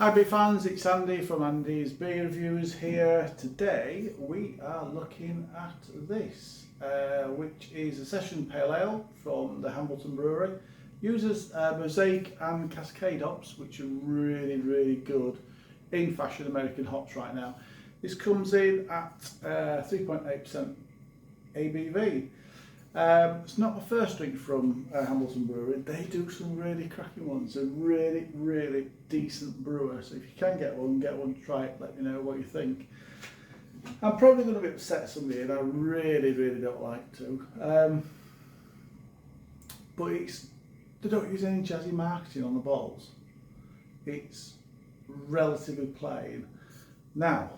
Hi beer fans, it's Andy from Andy's Beer Reviews here. Today we are looking at this, which is a session pale ale from the Hambleton Brewery. Uses Mosaic and Cascade hops, which are really good in fashion American hops right now. This comes in at 3.8% ABV. It's not my first drink from Hambleton Brewery. They do some really cracking ones. They're really decent brewer. So if you can get one, try it. Let me know what you think. I'm probably going to be upset someday, and I really don't like to. But they don't use any jazzy marketing on the bottles. It's relatively plain. Now,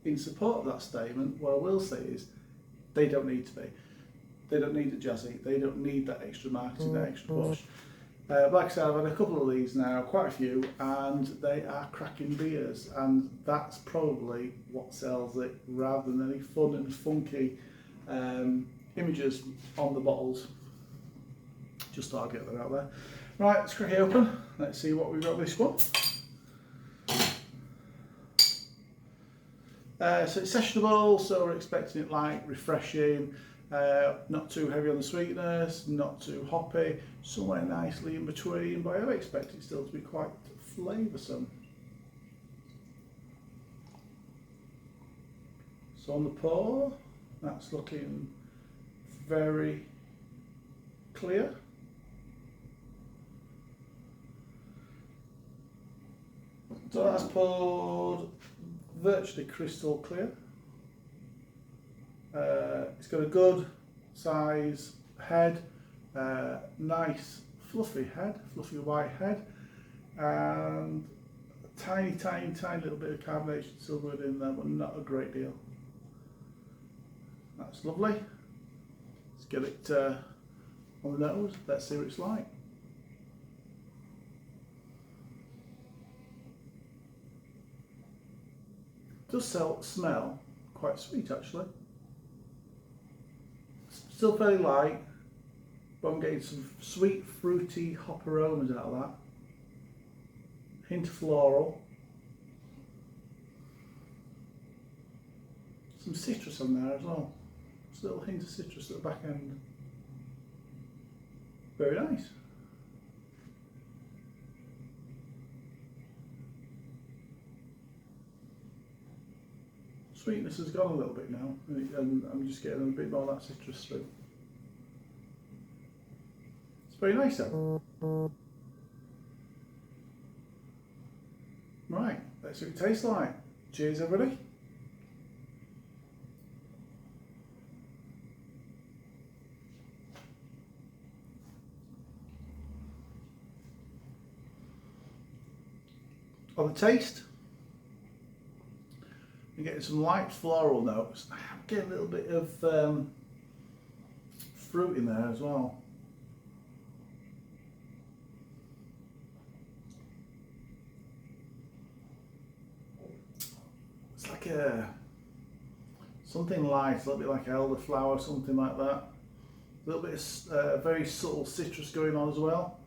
in support of that statement, what I will say is they don't need to be. They don't need the jazzy, they don't need that extra marketing, that extra push. Like I said, I've had a couple of these now, quite a few, and they are cracking beers, and that's probably what sells it, rather than any fun and funky images on the bottles. Just thought I'd get that out there. Right, let's crack it open. Let's see what we've got with this one. So it's sessionable, so we're expecting it light, refreshing, not too heavy on the sweetness, not too hoppy, somewhere nicely in between, but I expect it still to be quite flavoursome. So on the pour, that's looking very clear. So that's poured virtually crystal clear. It's got a good size head, nice fluffy white head, and a tiny little bit of carbonation still good in there, but not a great deal. That's lovely. Let's get it on the nose. Let's see what it's like. It does smell quite sweet actually. Still fairly light, but I'm getting some sweet, fruity hop aromas out of that. Hint of floral. Some citrus on there as well. Just a little hint of citrus at the back end. Very nice. Sweetness has gone a little bit now, and I'm just getting a bit more of that citrus through. It's very nice though. Right, let's see what it tastes like. Cheers everybody. On the taste, you're getting some light floral notes. I'm getting a little bit of fruit in there as well. It's like something light, a little bit like elderflower, something like that. A little bit of very subtle citrus going on as well.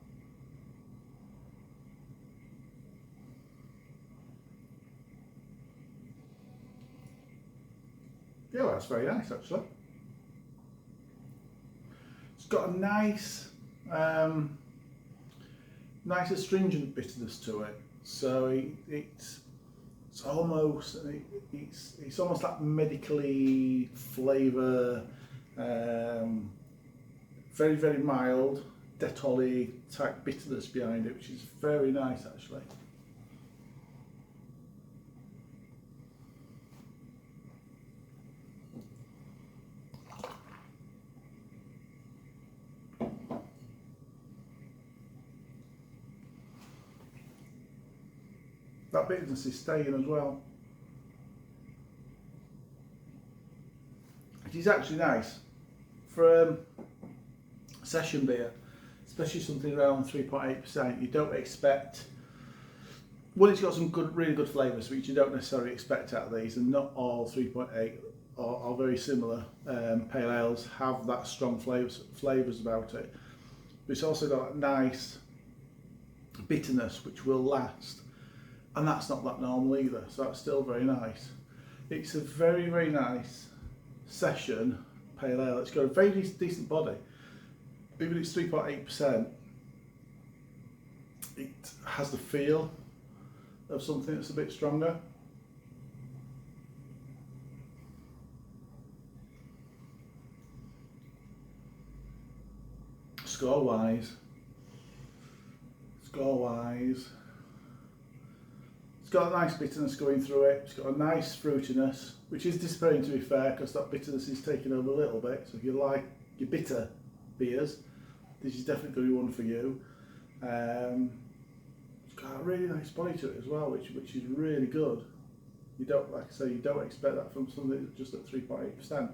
Yeah, well, that's very nice actually. It's got a nice astringent bitterness to it. So it's almost like medically flavour, very mild, Dettol-y type bitterness behind it, which is very nice actually. That bitterness is staying as well. It is actually nice for session beer, especially something around 3.8%. You don't expect. Well, it's got some really good flavours, which you don't necessarily expect out of these, and not all 3.8 are very similar. Pale ales have that strong flavours about it, but it's also got a nice bitterness which will last. and that's not that normal either, so that's still very nice. It's a very, very nice session pale ale. It's got a very decent body. Even it's 3.8%, it has the feel of something that's a bit stronger. Score-wise, it's got a nice bitterness going through it. It's got a nice fruitiness, which is disappointing to be fair, because that bitterness is taking over a little bit. So if you like your bitter beers, this is definitely going to be one for you. It's got a really nice body to it as well, which is really good. You don't, like I say, you don't expect that from something that's just at 3.8%.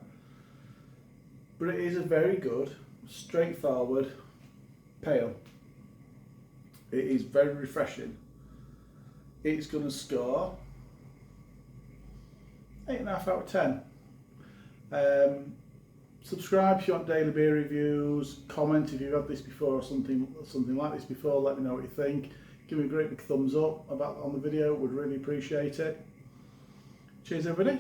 But it is a very good, straightforward pale. It is very refreshing. It's going to score 8.5 out of 10. Subscribe if you want daily beer reviews. Comment if you've had this before or something like this before. Let me know what you think. Give me a great big thumbs up on the video. Would really appreciate it. Cheers, everybody.